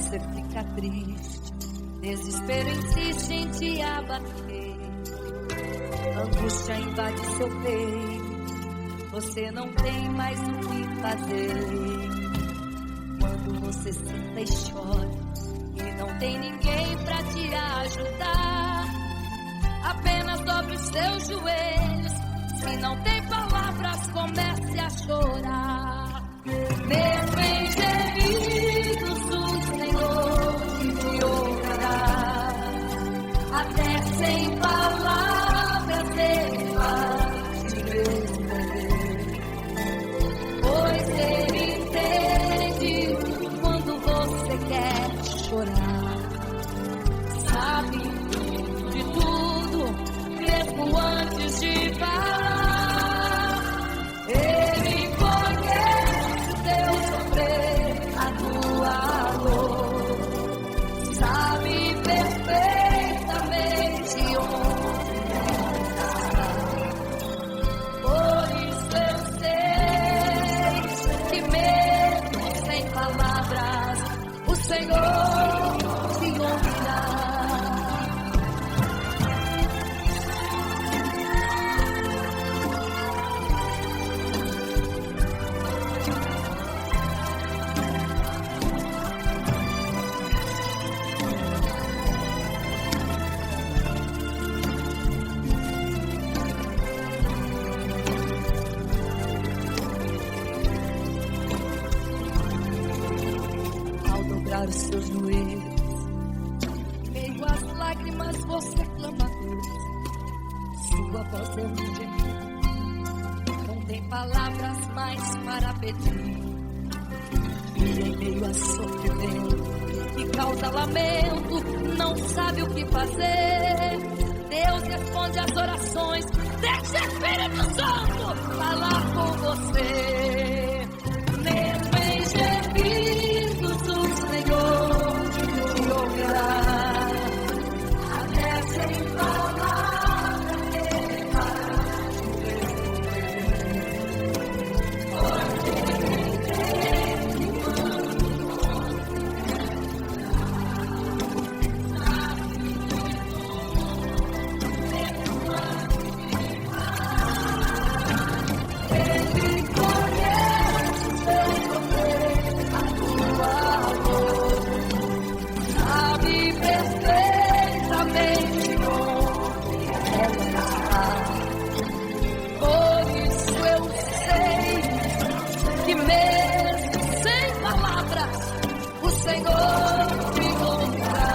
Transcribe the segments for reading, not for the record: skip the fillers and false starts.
você fica triste, desespero insiste em te abater, angústia invade seu peito, você não tem mais o que fazer. Quando você senta e chora e não tem ninguém pra te ajudar, apenas dobre os seus joelhos. Se não tem palavras, comece a chorar. Mesmo em gemidos, o Senhor te ouvirá. Até sem palavras Ele vai te responder, pois Ele entende quando você quer chorar. Sabe de tudo, mesmo antes de falar. Ele conhece o teu sofrer, a tua dor. Sabe perfeitamente onde está. Por isso eu sei que mesmo sem palavras, o Senhor te ouvirá. Os seus joelhos, meio às lágrimas você clama a Deus. Sua voz é um gemido, não tem palavras mais para pedir. E em meio a sofrimento que causa lamento, não sabe o que fazer. Deus responde às orações, deixa o Espírito Santo falar com você. Mesmo em gemidos, o Senhor te ouvirá. Até sem palavras Ele vai te responder, pois Ele entende Ele conhece o teu sofrer, a tua dor. Sabe perfeitamente onde ela está. Por isso eu sei que mesmo sem palavras, o Senhor te ouvirá.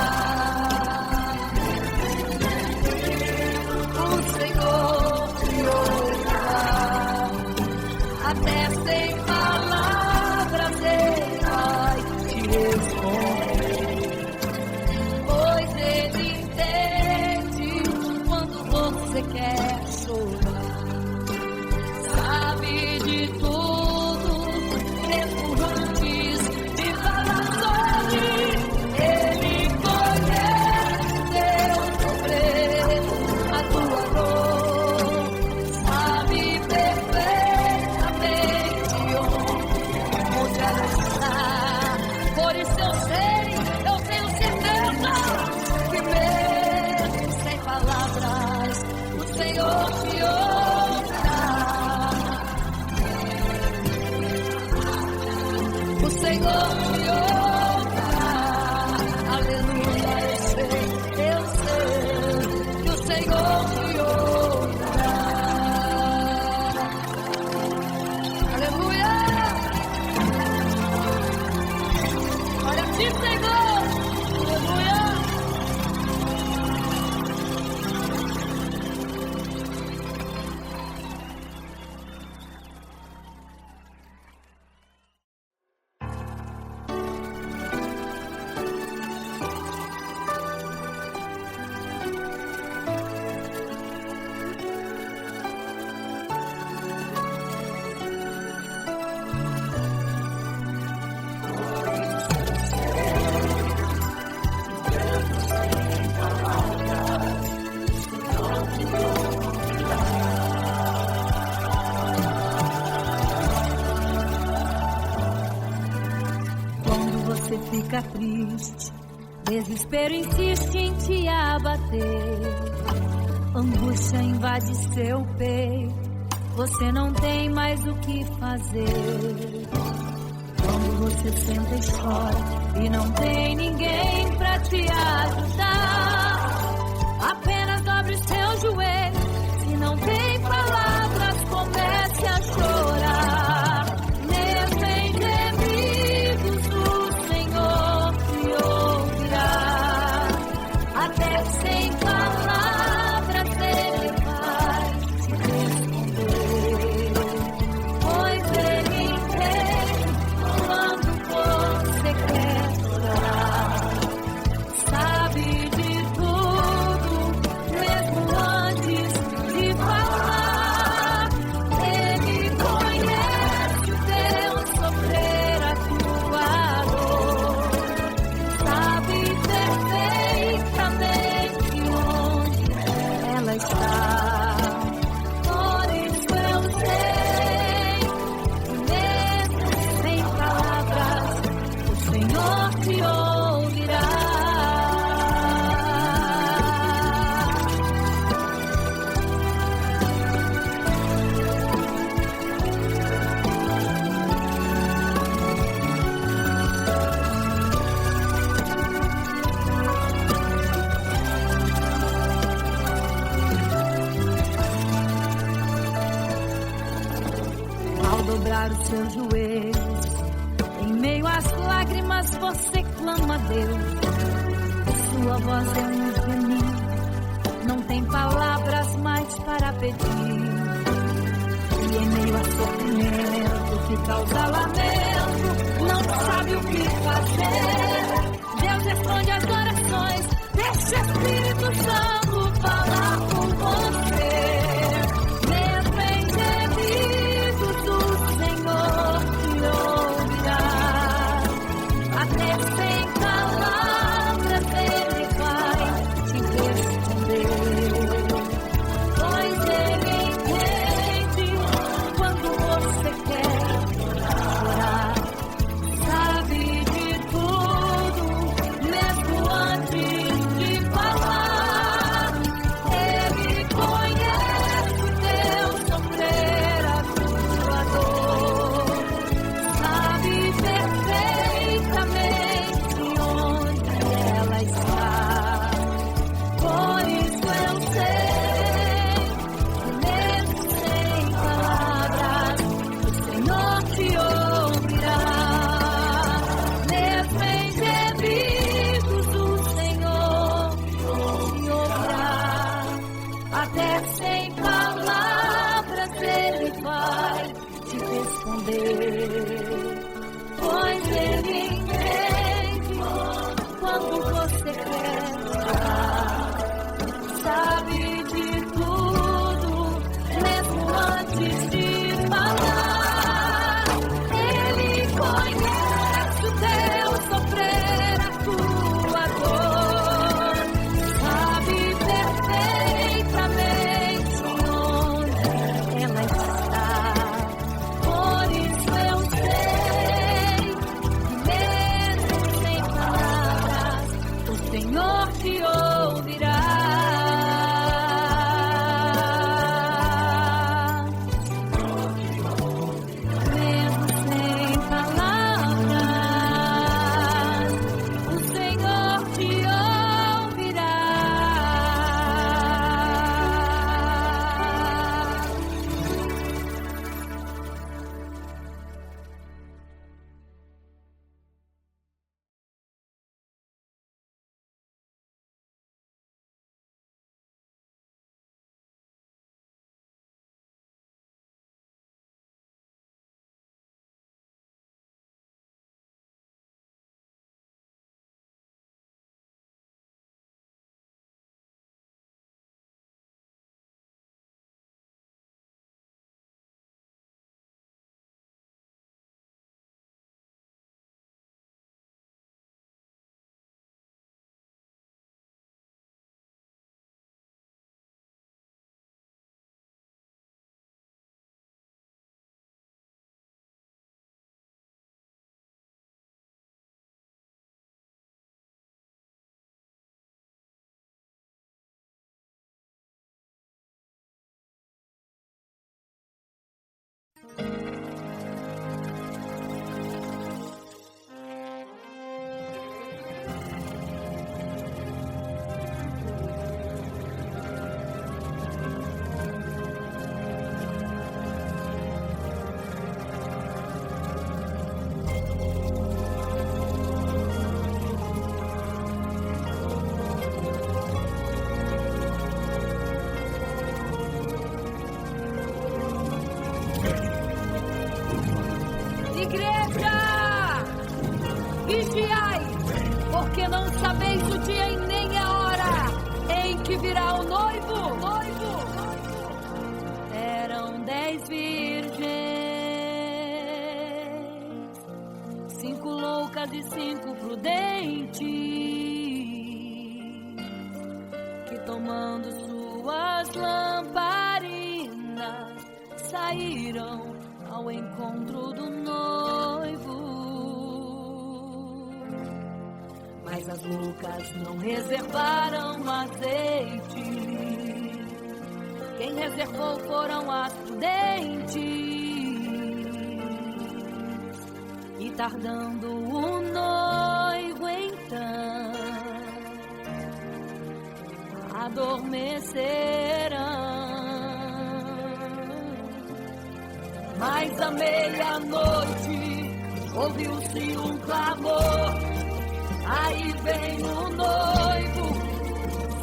O Senhor te ouvirá. Até sem palavras Ele vai te responder, pois Ele entende quando você quer chorar. Sabe de tudo, mesmo antes de falar sobre. Ele conhece teu sofrer, a tua dor. Sabe perfeitamente onde ela está. Por isso eu tenho certeza que mesmo sem palavras, o Senhor te ouvirá. O Senhor te ouvirá. Aleluia, eu sei que o Senhor te ouvirá. Aleluia. Olha, diz fica triste, desespero insiste em te abater, angústia invade seu peito, você não tem mais o que fazer. Quando você senta e chora e não tem ninguém pra te ajudar, apenas dobre os seus joelhos, se não tem palavras, comece a chorar. Mesmo em gemidos o Senhor te ouvirá, até sem palavras Ele vai te responder, pois Ele entende quando você quer orar, sabe de tudo, mesmo antes de falar. Ele conhece o teu sofrer, a tua dor, sabe perfeitamente onde ela está. Por isso eu sei que mesmo sem palavras, o Senhor te ouvirá. Ao dobrar os seus joelhos, em meio às lágrimas você clama a Deus. Sua voz é um gemido, não tem palavras mais para pedir. E em meio a sofrimento que causa lamento, não sabe o que fazer. Deus responde às orações, deixa o Espírito Santo falar com você. Mesmo em gemidos o Senhor te ouvirá, até sem palavras Ele vai te responder, pois Ele entende quando você quer chorar, sabe de tudo, mesmo antes de falar. porque não sabeis o dia e nem a hora em que virá o noivo. Eram 10 virgens, 5 loucas e 5 prudentes, que tomando suas lamparinas saíram ao encontro do noivo. Mas as loucas não reservaram azeite. Quem reservou foram as prudentes. E tardando o noivo então, adormecerão. Mas à meia-noite ouviu-se um clamor. Aí vem o noivo,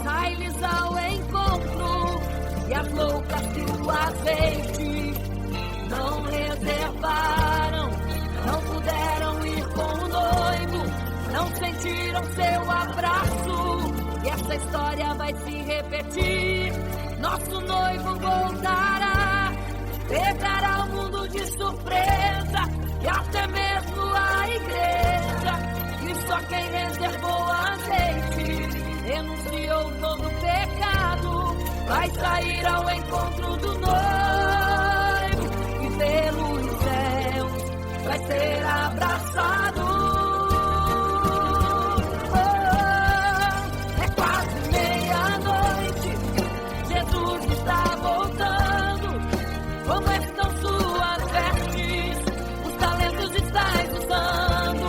sai-lhes ao encontro. E as loucas que o azeite não reservaram, não puderam ir com o noivo, não sentiram seu abraço. E essa história vai se repetir. Nosso noivo voltará, pegará o mundo de surpresa, e até mesmo a igreja. E só quem reservou azeite, renunciou todo pecado, vai sair ao encontro do noivo, e pelos céus vai ser abraçado. É quase meia-noite, Jesus está voltando. Como estão suas vestes? Os talentos estáis usando.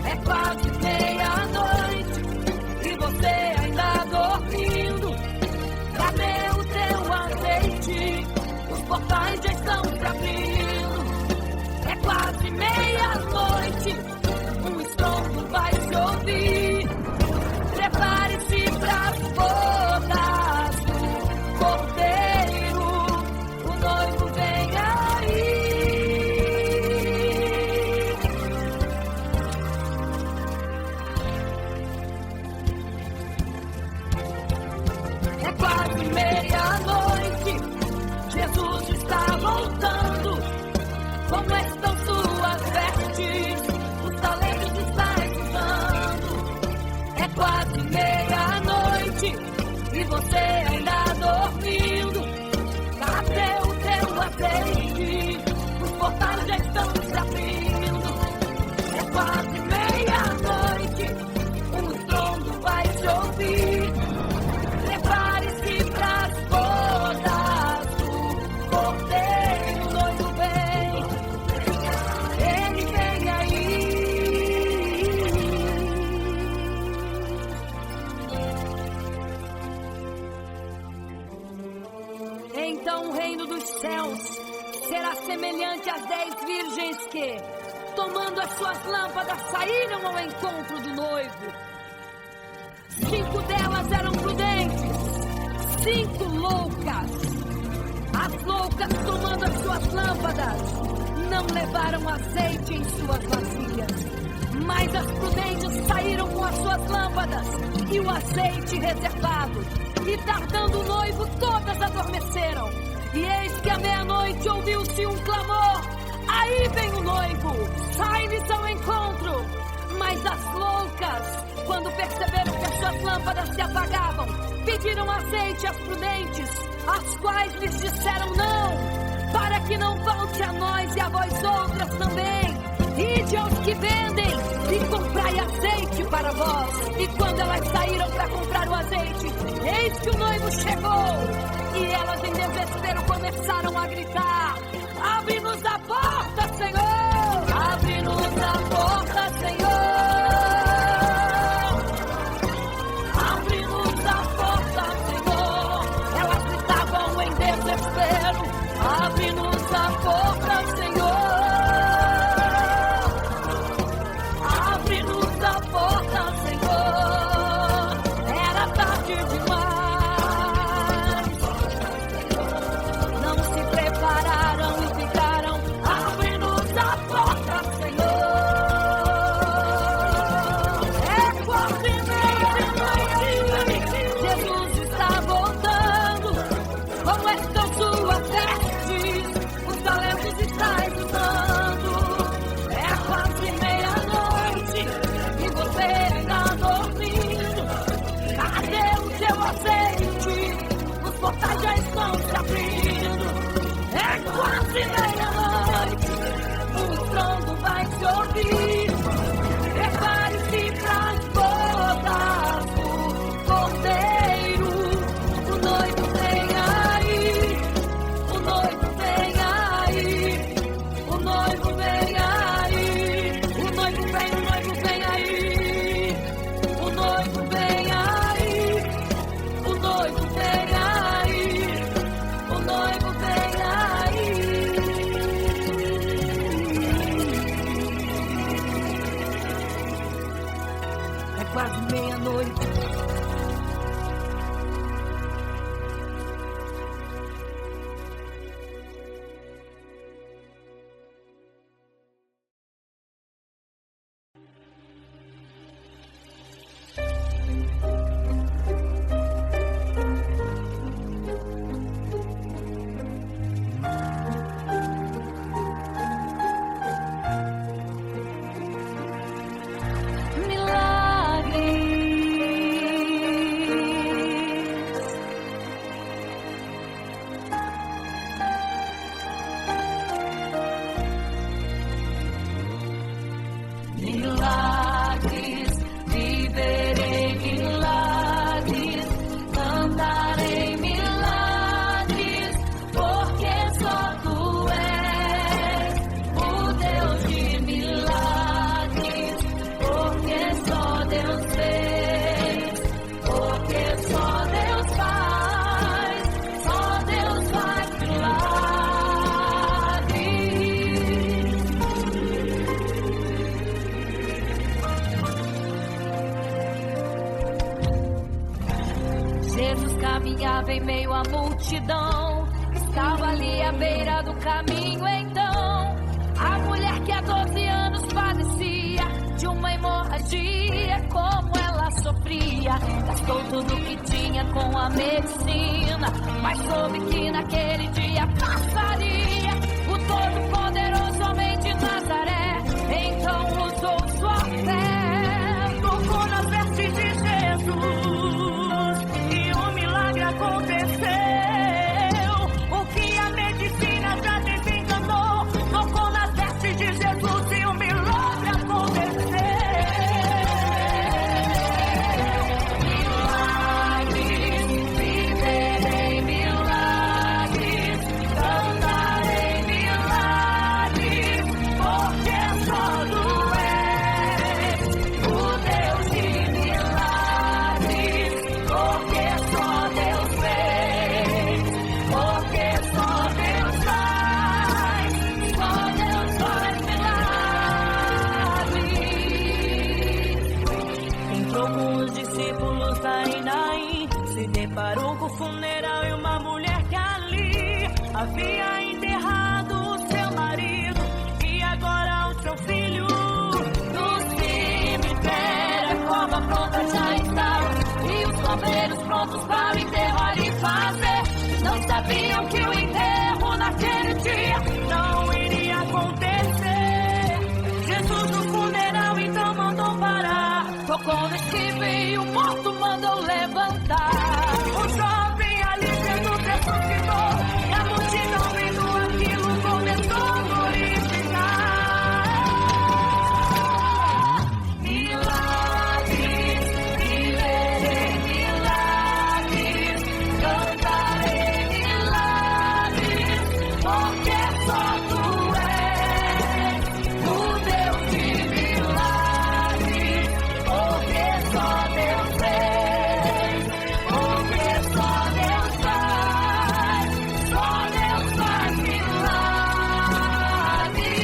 É quase meia-noite e você ainda dormindo. Cadê o teu azeite? Os portais já estão se abrindo. É quase meia-noite, um estrondo vai se ouvir. Prepare-se pras bodas do Cordeiro, o noivo vem aí. É quase meia-noite, Jesus está voltando. Como estão suas vestes? Os talentos estáis usando. É quase meia-noite e você ainda dormindo. Cadê o teu azeite? Os portais já estão se abrindo. É quase meia-noite, um estrondo vai se ouvir. Prepare-se pras bodas do Cordeiro, o noivo vem. Ele vem aí. Então o reino dos céus será semelhante às 10 virgens que, tomando as suas lâmpadas, saíram ao encontro do noivo. 5 delas eram prudentes, 5 loucas. As loucas, tomando as suas lâmpadas, não levaram azeite em suas vasilhas. Mas as prudentes saíram com as suas lâmpadas e o azeite reservado. E tardando o noivo, todas adormeceram. E eis que à meia-noite ouviu-se um clamor. Aí vem o noivo, sai-lhes ao encontro. Mas as loucas, quando perceberam que as suas lâmpadas se apagavam, pediram azeite às prudentes, as quais lhes disseram não, para que não falte a nós e a vós outras também. Ide aos que vendem e comprai azeite para vós. E quando elas saíram para comprar o azeite, eis que o noivo chegou. E elas em desespero começaram a gritar: abre-nos a porta, Senhor! Abre-nos a porta, Senhor! Abre-nos a porta, Senhor! Elas gritavam em desespero: abre-nos a porta, Senhor! Abre-nos a porta, Senhor! Era tarde demais. Não se prepararam e ficaram É quase meia-noite. Milagres, viverei milagres, cantarei milagres, porque só tu és o Deus de milagres, porque só Deus fez, porque só Deus faz milagres. Jesus caminhava em meio à multidão, estava ali à beira do caminho então. A mulher que há 12 anos padecia de uma hemorragia, como ela sofria. Gastou tudo o que tinha com a medicina, mas soube que naquele dia passaria. O Todo-Poderoso homem de Nazaré, então usou sua fé, tocou nas vestes de Jesus e o milagre aconteceu. O que a medicina já desencanou, tocou nas vestes de Jesus e o milagre aconteceu. Milagres, viverei milagres, cantarei milagres, porque só tu és o Deus de milagres, porque só Deus fez, porque só Deus faz milagres. Entrou com os discípulos em Naim, se deparou com o funeral e uma mulher que ali havia enterrado o seu marido e agora o seu filho. No cemitério a cova pronta já estava e os coveiros prontos para o enterrar e fazer. Não sabiam que o enterro naquele dia não iria acontecer. Jesus no funeral então mandou parar, tocou no esquivo e o morto mandou levantar. O jovem ali Jesus ressuscitou e a multidão vendo aquilo começou a glorificar. Milagres, viverei milagres, cantarei milagres, porque só tu és o Deus de milagres, porque só Deus fez, porque só Deus faz milagres.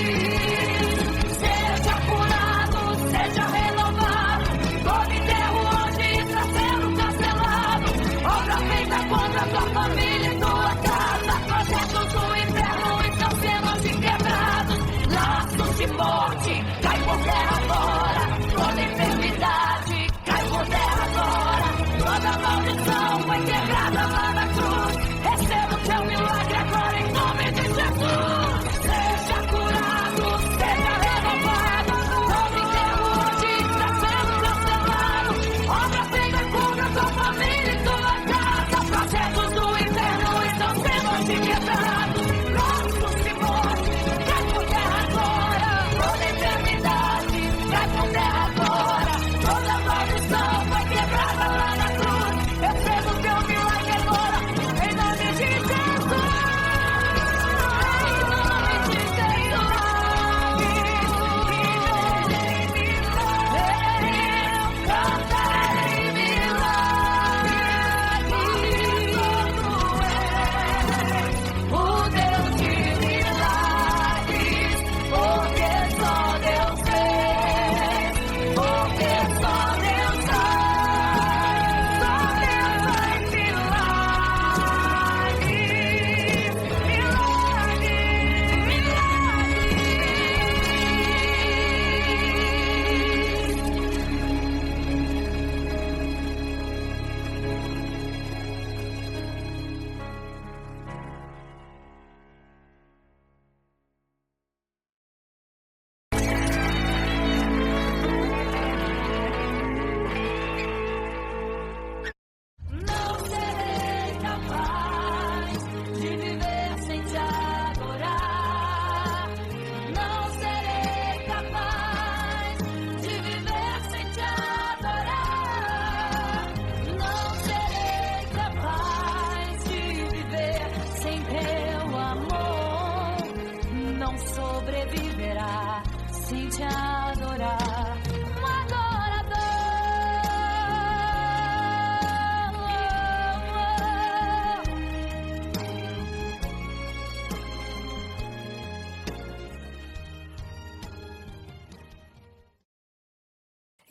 Seja curado, seja renovado, todo enterro hoje está sendo cancelado. Obra feita contra tua família e tua casa, projetos do inferno estão sendo hoje quebrados. Laços de morte, cai por terra agora, toda enfermidade, cai por terra agora, toda maldição foi quebrada lá na cruz. Receba o teu milagre agora em nome de Jesus. Seja curado, seja renovado, todo enterro hoje está sendo cancelado. Obra feita contra tua família e tua casa, projetos do inferno estão sendo hoje quebrados. Laços de morte, cai por terra agora, toda enfermidade, cai por terra agora, toda maldição foi quebrada lá na cruz. Receba o teu milagre agora, em nome de Jesus. Em nome de Jesus. Eu cantarei milagres, o Deus de milagres, porque só Deus fez, porque só Deus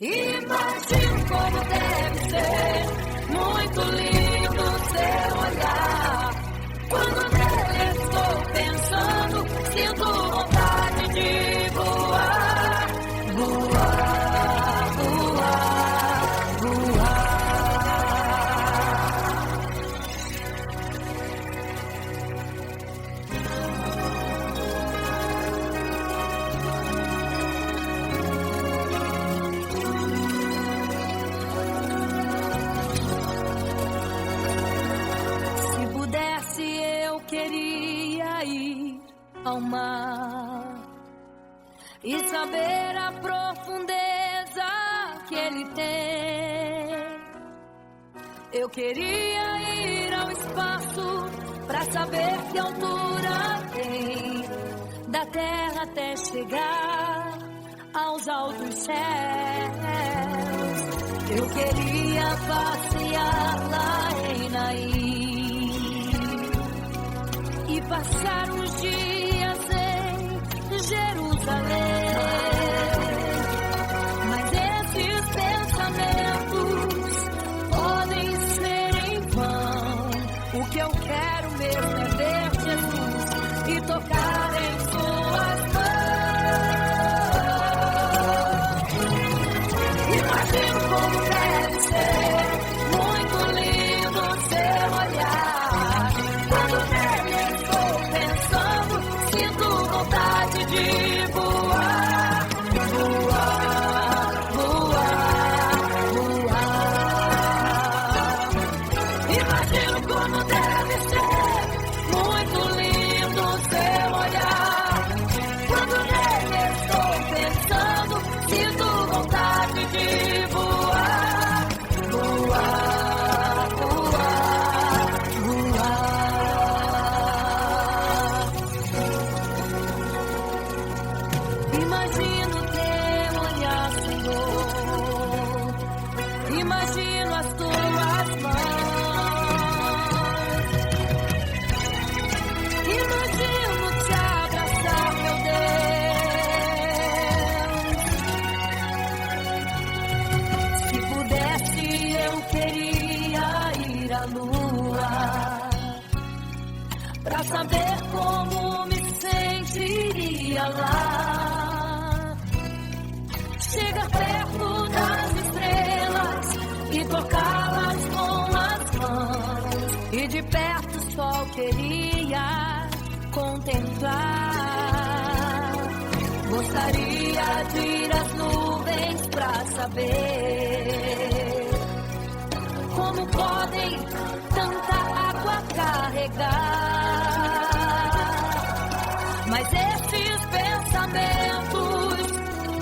Imagino como deve ser muito lindo seu olhar. Quando nele estou pensando, sinto vontade de voar, voar, voar, voar. Se pudesse, eu queria ir ao mar e saber a profundeza que ele tem. Eu queria ir ao espaço pra saber que altura tem, da terra até chegar aos altos céus. Eu queria passear lá em Naim e passar uns dias em Jerusalém. Mas esses pensamentos podem ser em vão. O que eu quero mesmo é ver Jesus e tocar em suas mãos. Imagino como deve ser muito lindo seu olhar. Quando nele estou pensando, sinto vontade de voar, voar, voar, voar. Imagino como deve ser muito lindo seu olhar. Quando nele estou pensando, sinto vontade de voar, voar, voar, voar. Imagino teu olhar, Senhor. Imagino as tuas mãos. Imagino te abraçar, meu Deus. Se pudesse, eu queria ir à lua pra saber como me sentiria lá. Chegar perto das estrelas e tocá-las com as mãos. E de perto só queria contemplar. Gostaria de ir às nuvens pra saber como podem tanta água carregar. Mas esses pensamentos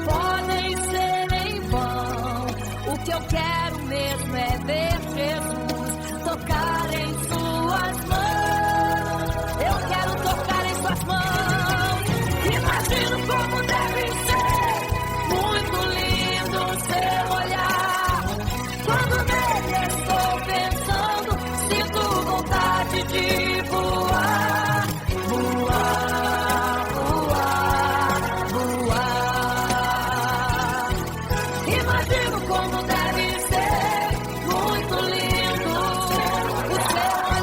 podem ser em vão. O que eu quero mesmo é ver Jesus tocar em suas mãos. Eu quero tocar em suas mãos. Imagino como deve ser muito lindo seu olhar. Quando nele estou pensando, sinto vontade de voar, voar, voar, voar. Imagino como deve ser muito lindo o seu olhar.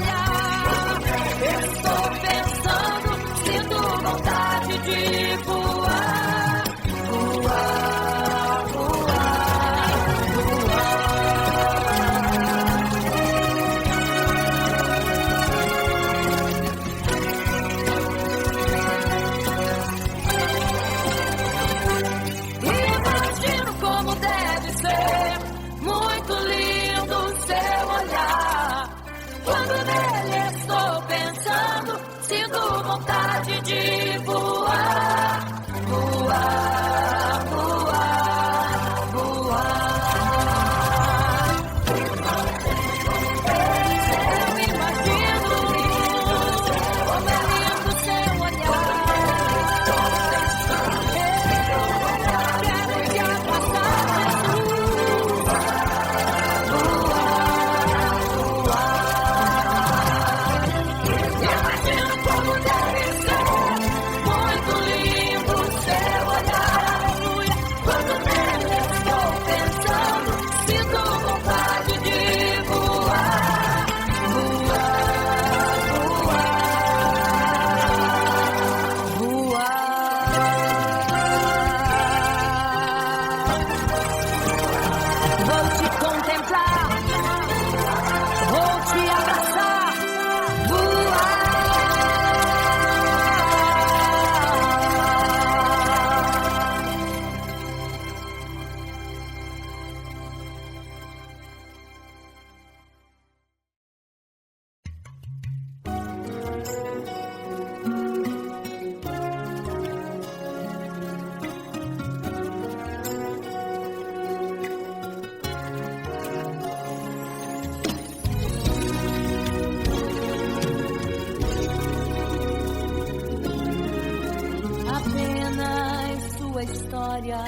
memória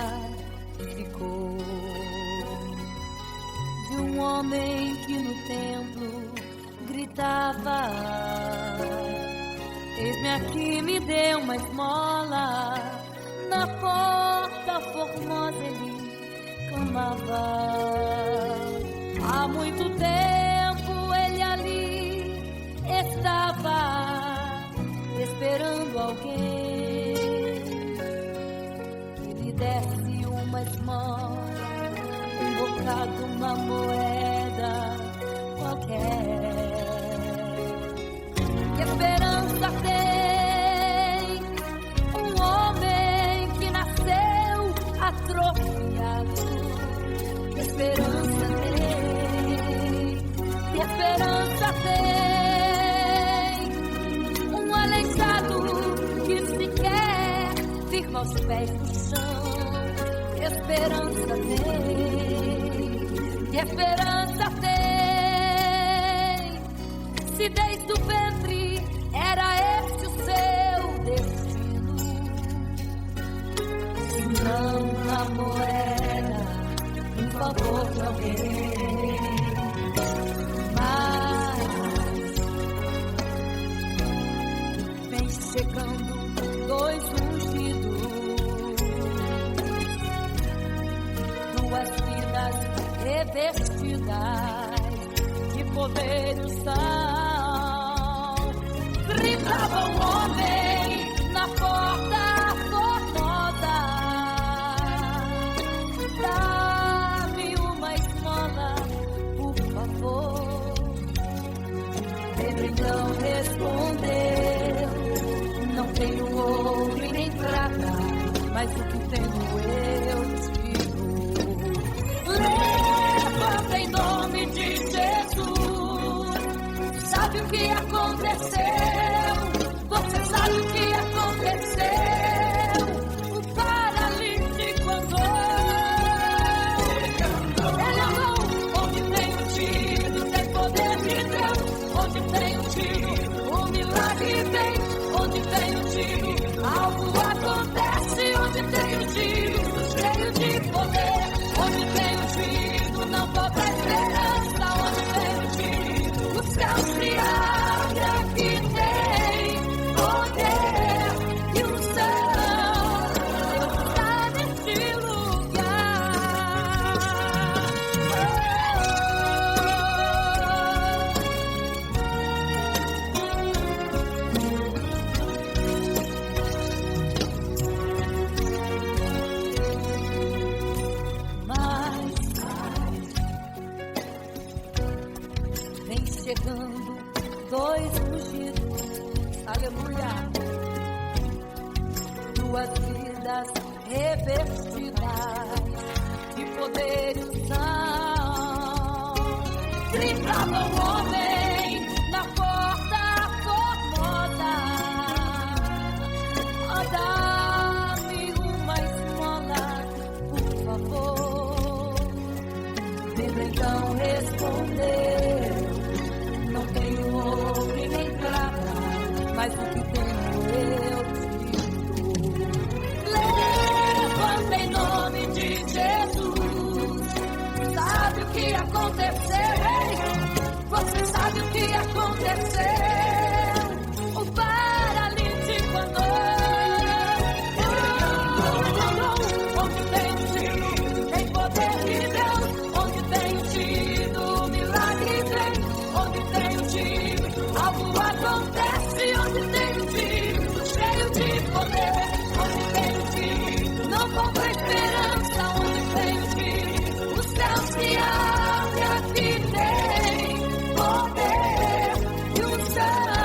ficou de um homem que no templo gritava: eis-me aqui, me dê uma esmola. Na porta formosa ele clamava. Há muito tempo ele ali estava esperando alguém que lhe desse uma esmola, um bocado, uma moeda qualquer. Que esperança tem um homem que nasceu atrofiado? Que esperança tem? Que esperança tem um aleijado que sequer firma os pés no chão? Que esperança tem? Que esperança tem? Se desde o ventre era esse o seu destino, se não a moeda, um favor de alguém. Mas vem chegando dois ungidos, duas vidas revestidas de poder e unção. Gritava um homem na porta formosa: dá-me uma esmola, por favor. Ele então respondeu: não tenho ouro e nem prata, mas o que tenho eu te dou. Levanta em nome de Jesus. Sabe o que aconteceu? Você sabe o que aconteceu? O paralítico andou. Ele andou onde tem um tiro, tem poder de Deus. Onde tem um tiro, o milagre vem. Onde tem um tiro, algo acontece. Onde tem um tiro, cheio de poder. Onde tem um tiro, não falta esperança. Onde tem um tiro, o céu se abre. Aqui tem poder e unção. Deus está neste lugar. Mas vem chegando dois ungidos, aleluia, duas vidas revestidas de poder e unção. Gritava um homem na porta formosa: dá-me uma esmola, por favor. Pedro então respondeu: não tenho ouro e nem prata, mas o que tenho eu te dou. Levanta em nome de Jesus. Sabe o que aconteceu? Você sabe o que aconteceu? O paralítico andou. Onde tem um tiro, tem poder de Deus. Onde tem um tiro, o milagre vem. Onde tem um tiro, algo acontece. Onde tem um tiro, cheio de poder. Onde tem um tiro, não falta esperança. Onde tem um tiro, o céu se abre. Aqui tem poder e unção.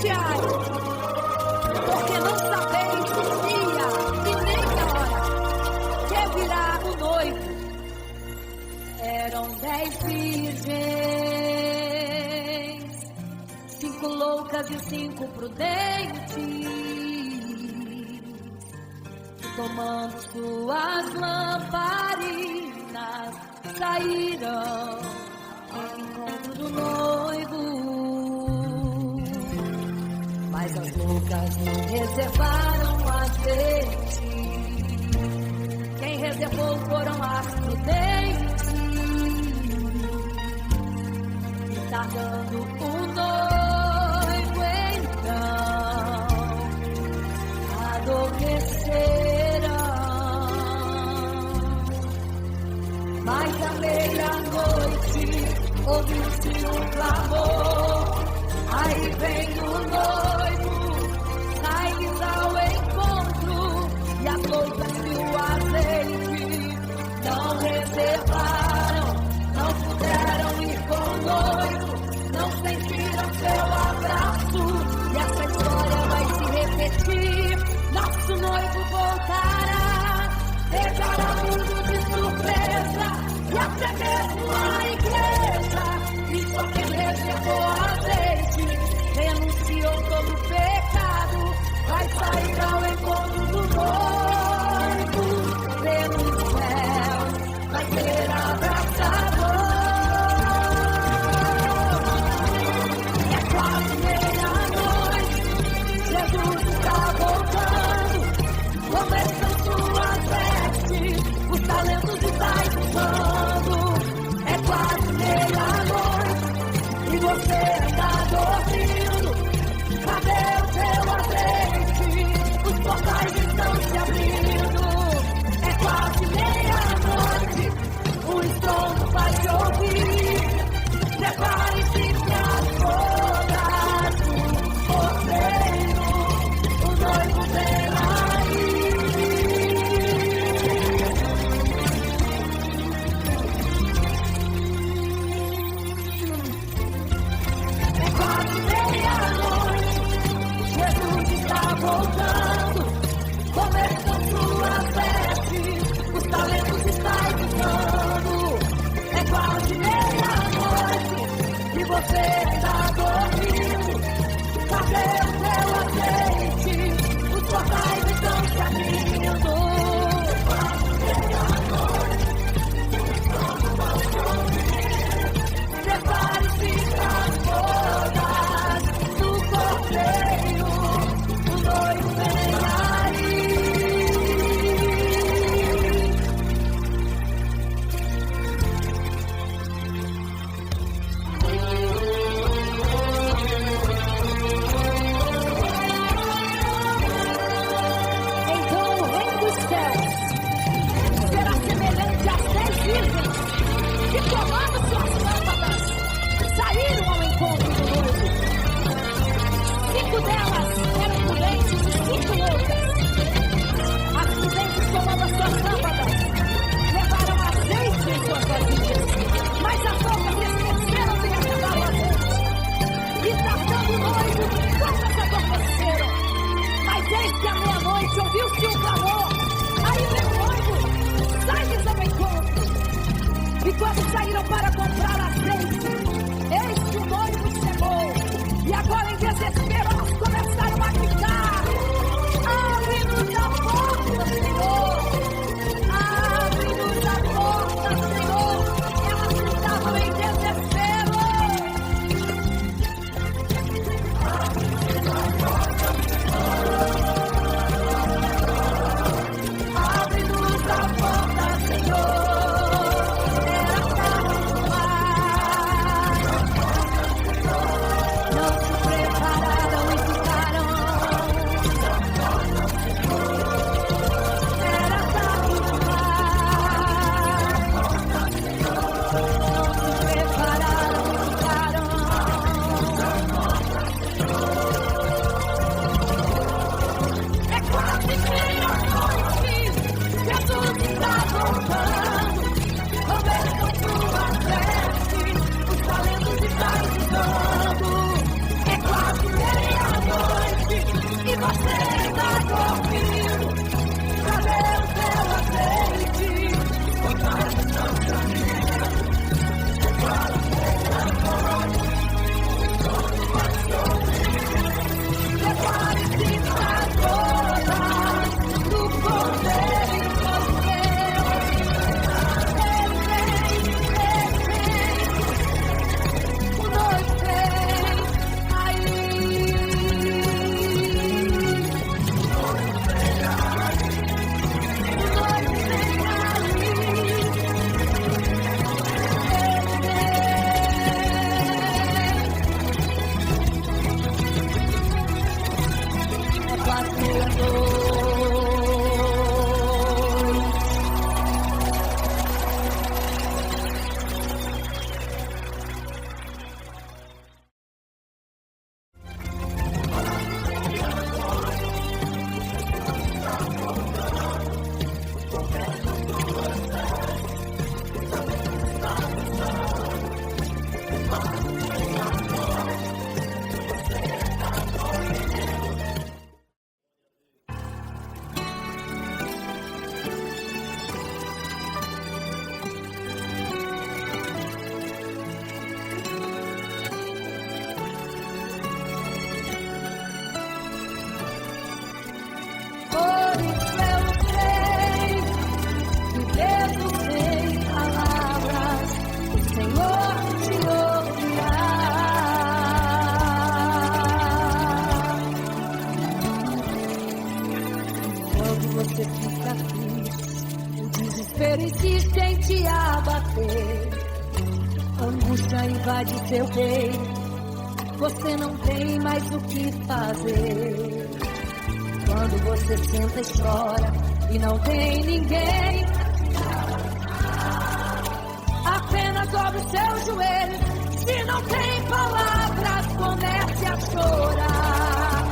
vigiai, porque não sabeis o dia e nem a hora que virá o noivo. Eram 10 virgens, 5 loucas e 5 prudentes, tomando suas lamparinas, saíram ao encontro do noivo. Mas as loucas reservaram azeite. Quem reservou foram as prudentes. E tardando o noivo, então adormeceram. Mas à meia-noite ouviu-se um clamor. Aí vem o noivo, sai-lhes ao encontro, e as loucas e o azeite não reservaram, não puderam ir com o noivo, não sentiram seu abraço, e essa história vai se repetir. Nosso noivo voltará, pegará o mundo de surpresa, e até mesmo a igreja, e só quem reservou azeite, renunciou todo o pecado, vai sair ao encontro do noivo, pelos céus, vai ser abraçador. É quase meia-noite, Jesus está voltando, começam suas vestes, os talentos estáis usando. É quase meia-noite, e você está dormindo. Cadê o seu azeite? Os portais estão se abrindo. É quase meia-noite, o estrondo vai se ouvir. Prepare-se para as bodas do cordeiro, o noivo vem aí. É quase meia-noite, Jesus está voltando, começam suas vestes, os talentos estão usando. É quase meia-noite, e você está dormindo. Cadê o seu azeite? Os portais estão se abrindo. Quase meia-noite, o estrondo vai se ouvir. Prepare-se para as bodas do cordeiro, o noivo vem aí. Então o reino dos céus será semelhante às 10 virgens que, tomando suas lâmpadas, saíram ao encontro do noivo. 5 delas eram prudentes e 5 loucas. As prudentes, tomando as suas lâmpadas, levaram azeite em suas vasilhas, mas as loucas esqueceram de levar o azeite. E tratando o noivo, todas adormeceram. Mas eis que à meia-noite ouviu-se um clamor. Aí vem o noivo, sai-lhes ao encontro. E quando saíram para comprar azeite, eis que o noivo chegou. E agora, em desespero, elas começaram a gritar: abre-nos a porta, Senhor! Abre-nos a porta, Senhor! Elas gritavam em desespero. Abre-nos a porta, Senhor! Abre-nos a porta, Senhor! Era tarde demais. Insiste em te abater, angústia invade seu peito, você não tem mais o que fazer. Quando você senta e chora e não tem ninguém, apenas dobre os seus joelhos. Se não tem palavras, comece a chorar.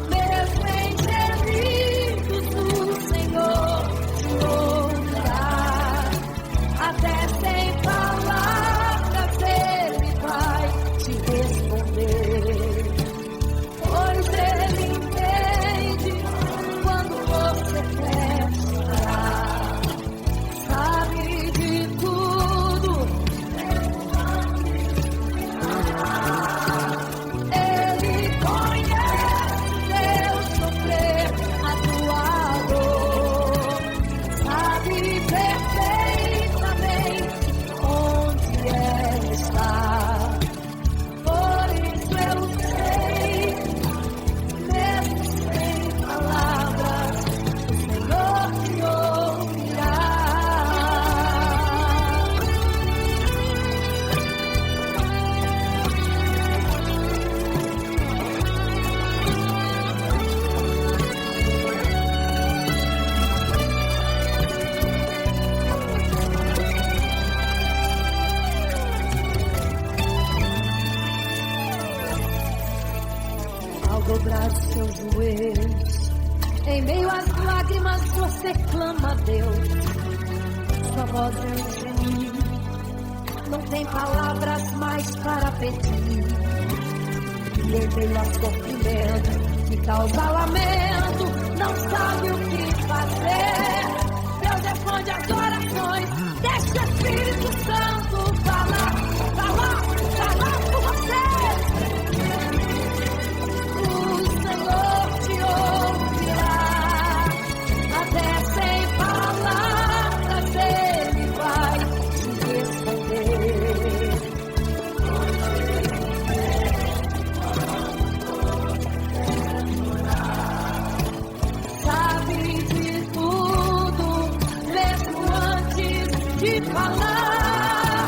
Mesmo em gemidos, o Senhor te ouvirá. Até sem palavras Ele vai te responder, pois Ele entende quando você quer chorar. Sabe de tudo, Ele conhece teu sofrer, a tua dor, sabe perfeitamente onde ela está. Por isso eu sei, mesmo sem palavras, o Senhor te ouvirá. Ao dobrar os seus joelhos, em meio às lágrimas você clama a Deus. Sua voz é um gemido, não tem palavras mais para pedir. E em meio ao sofrimento que causa lamento, não sabe o que fazer. Deus responde as orações, deixa o Espírito Santo falar por você. O Senhor te ouvirá, até sem palavras Ele vai te responder. Sabe de tudo, mesmo antes de falar.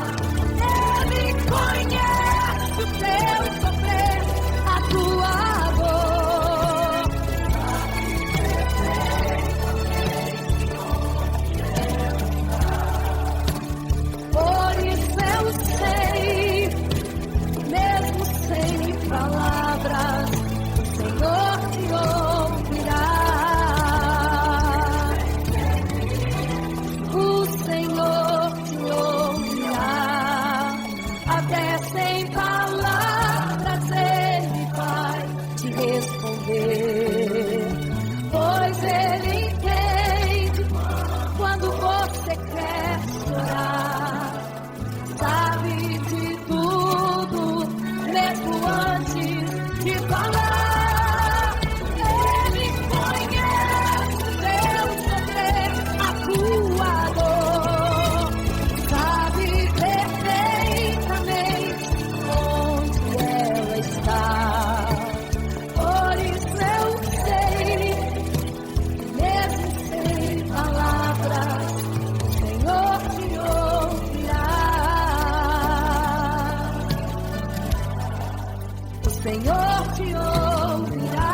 Senhor te ouvirá,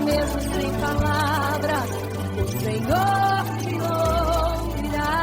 mesmo sem palavras, o Senhor te ouvirá.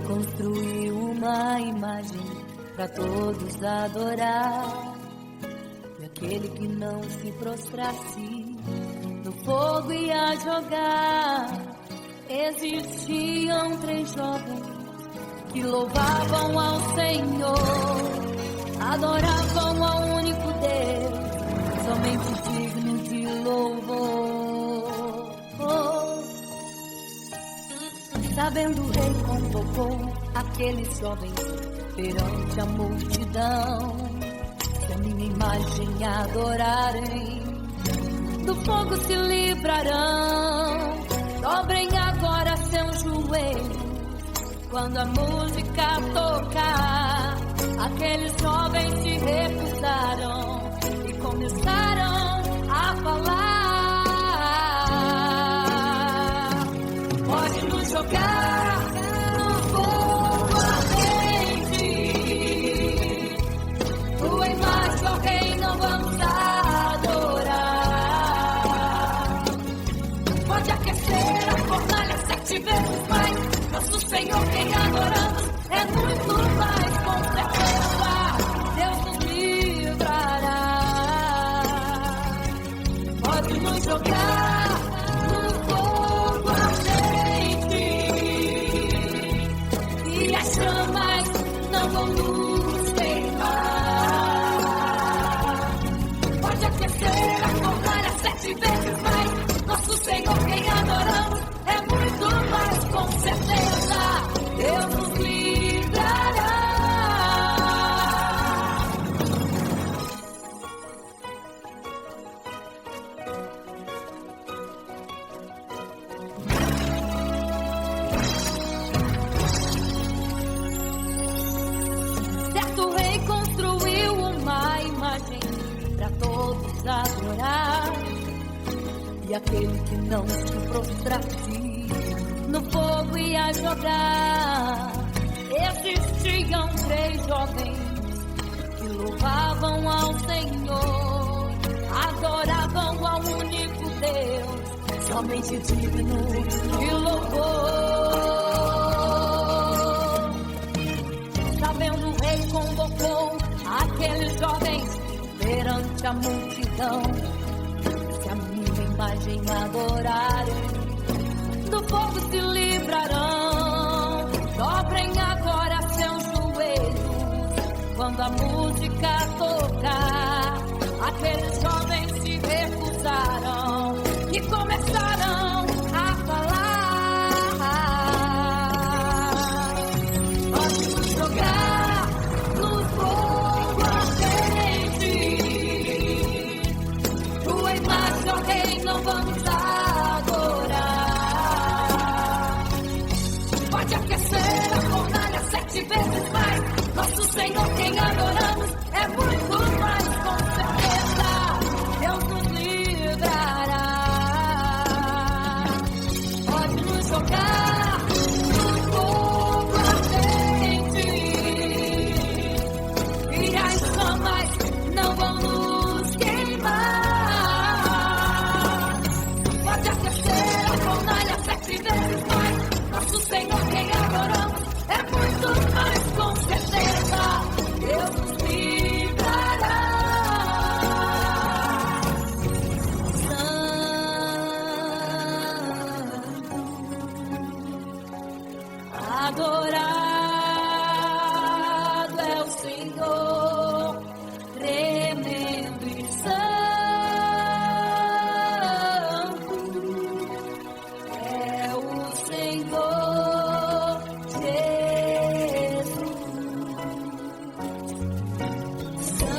Construiu uma imagem para todos adorar, e aquele que não se prostrasse no fogo ia jogar. Existiam 3 jovens que louvavam ao Senhor, adoravam ao único Deus, somente digno de louvor. Sabendo o rei convocou aqueles jovens perante a multidão. Se a minha imagem adorarem, do fogo se livrarão. Dobrem agora seus joelhos quando a música tocar. Aqueles jovens se recusaram e começaram a falar. Pode nos jogar no fogo ardente, tua imagem, ó Rei, não vamos adorar. Pode aquecer a fornalha 7 vezes mais, nosso Senhor quem adoramos é muito mais, com certeza Deus nos livrará. Pode nos jogar no fogo ardente e as chamas não vão nos queimar. Pode aquecer a fornalha 7 vezes mais, nosso Senhor quem adoramos é muito mais, com certeza Deus nos livrará. Certo rei construiu uma imagem para todos adorar, e aquele que não se prostrasse no fogo ia jogar. Existiam 3 jovens que louvavam ao Senhor, adoravam ao único Deus, somente digno de louvor. Sabendo o rei convocou aqueles jovens perante a multidão. Se a minha imagem adorarem, do fogo se livrarão. Dobrem agora seus joelhos quando a música tocar. Aqueles jovens se recusaram e começaram a falar. Pode nos jogar no fogo ardente, tua imagem, ó Rei, não vamos adorar. Pode aquecer a fornalha 7 vezes mais, nosso Senhor quem adoramos é muito mais, com certeza Deus nos livrará. Adorado é o Senhor, tremendo e santo é o Senhor Jesus. Santo.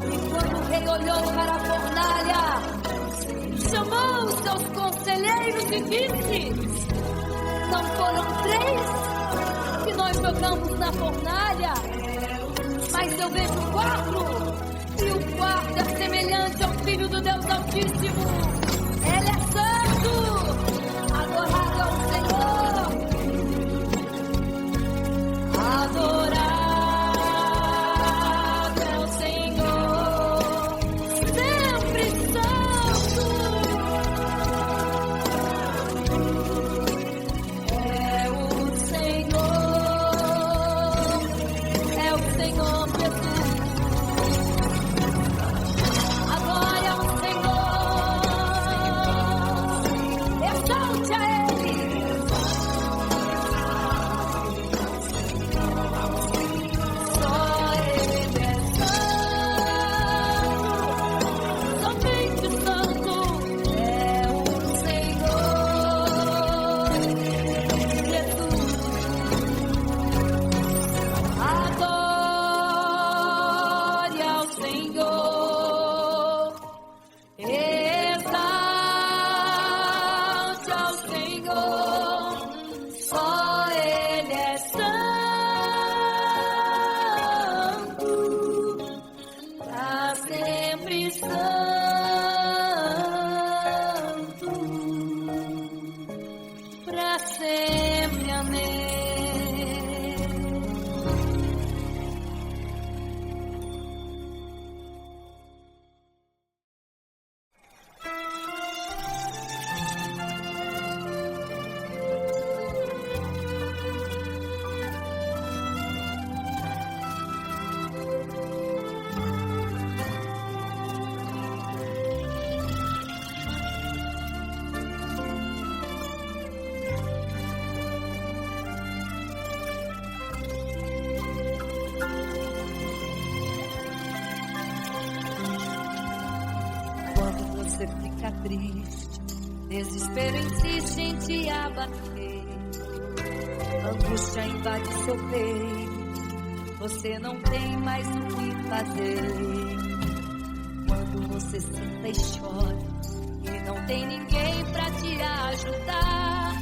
E quando o rei olhou para a fornalha, chamou os seus conselheiros e disse: não foram 3 que nós jogamos na fornalha, mas eu vejo 4, e o quarto é semelhante ao Filho do Deus Altíssimo. Ele é santo, adorado ao Senhor, adorado é o Senhor, sempre santo. É o Senhor Jesus. A glória ao Senhor. Exalte a Ele. Só Ele é santo, somente santo é o Senhor Jesus. Adore ao Senhor, exalte ao Senhor, só Ele é santo, pra sempre santo, pra sempre, amém. Quando você fica triste, desespero insiste em te abater, angústia invade seu peito, você não tem mais o que fazer. Quando você senta e chora e não tem ninguém pra te ajudar,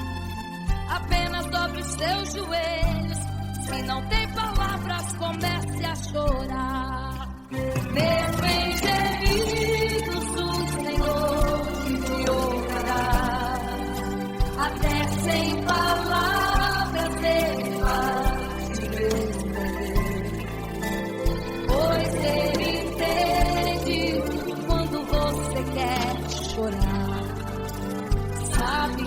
apenas dobre os seus joelhos. Se não tem palavras, comece a chorar. Mesmo em gemidos, o Senhor te ouvirá. Até sem palavras Ele vai te responder, pois Ele entende quando você quer chorar. Sabe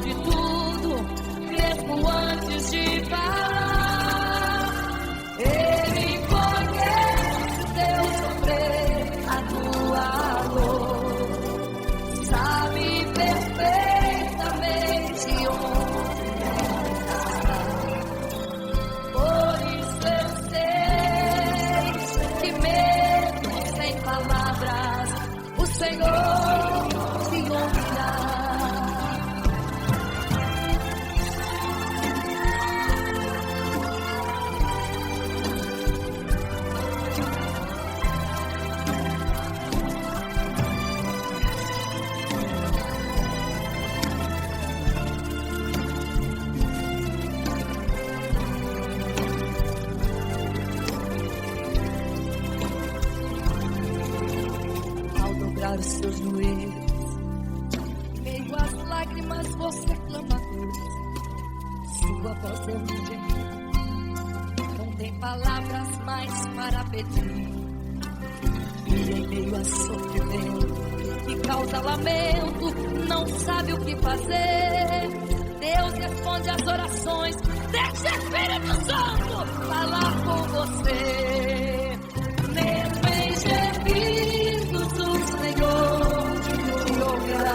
de tudo, mesmo antes de falar. Ele conhece teu sofrer, a tua dor. Sabe perfeitamente onde está. Por isso eu sei que mesmo sem palavras, o Senhor te ouvirá. Ao dobrar os seus joelhos, em meio às lágrimas você clama a Deus. Sua voz é um gemido, não tem palavras mais para pedir. E em meio a sofrimento que causa lamento, não sabe o que fazer. Deus responde às orações. Deixa o Espírito Santo falar com você. Mesmo em gemidos, o Senhor te ouvirá.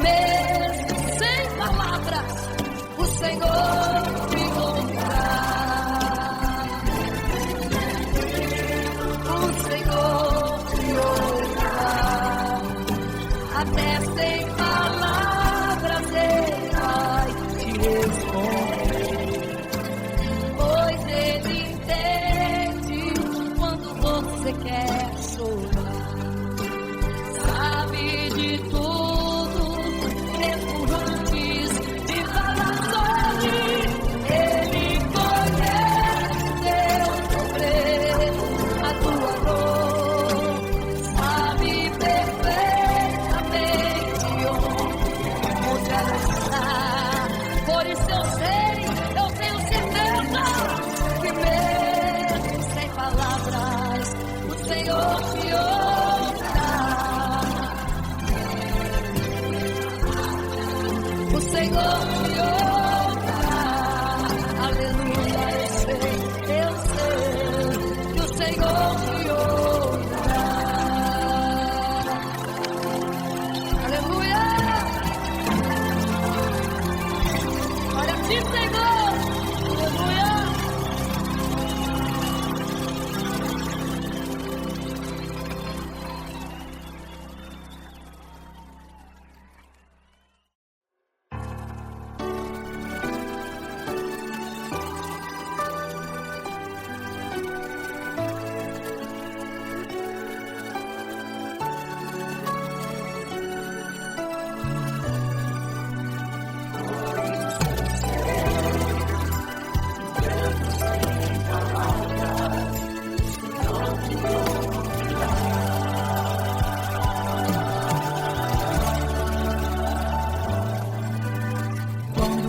mesmo sem palavras, o Senhor me ouvirá. O Senhor me ouvirá. Até sem palavras Ele vai te responder, pois Ele entende quando você quer chorar. Sabe de tudo, mesmo antes de falar sobre. Ele conhece teu sofrer, a tua dor. Sabe perfeitamente onde ela está. Por isso eu tenho certeza que mesmo sem palavras, o Senhor te ouvirá. O Senhor te ouvirá. Aleluia, eu sei que o Senhor te ouvirá. Aleluia. Olha aqui, Senhor. Aleluia.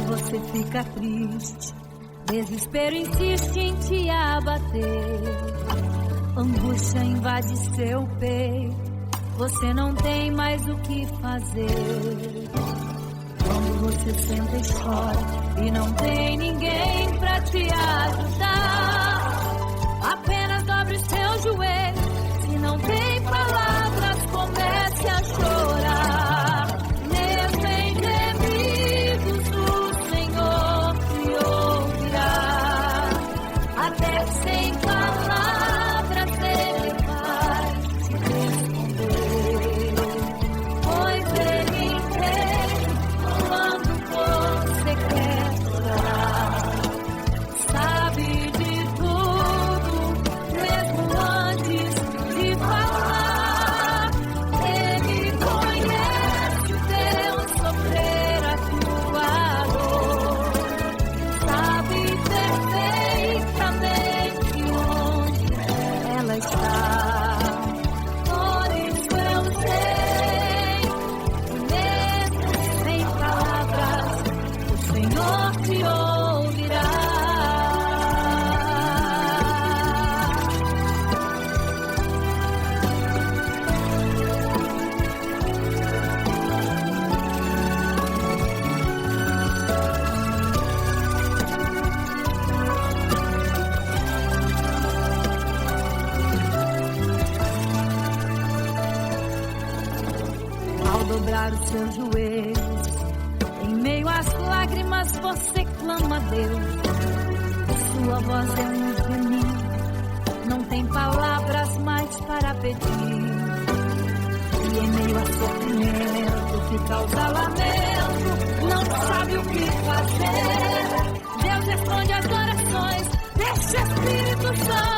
Você fica triste, desespero insiste em te abater, angústia invade seu peito, você não tem mais o que fazer. Quando você senta e chora e não tem ninguém pra te ajudar, apenas dobre seu joelho, se não tem palavras, comece a chorar. Até sem palavras Ele vai te responder, pois Ele entende quando você quer chorar. Sabe de tudo, mesmo antes de falar. Ele conhece o teu sofrer, a tua dor. Sabe perfeitamente onde ela está. Por isso eu sei que mesmo sem palavras, o Senhor te ouvirá. Ao dobrar os seus joelhos, em meio às lágrimas você clama a Deus. Sua voz é um gemido, não tem palavras mais para pedir. E em meio a sofrimento que causa lamento, não sabe o que fazer. Deus responde às orações deste Espírito Santo.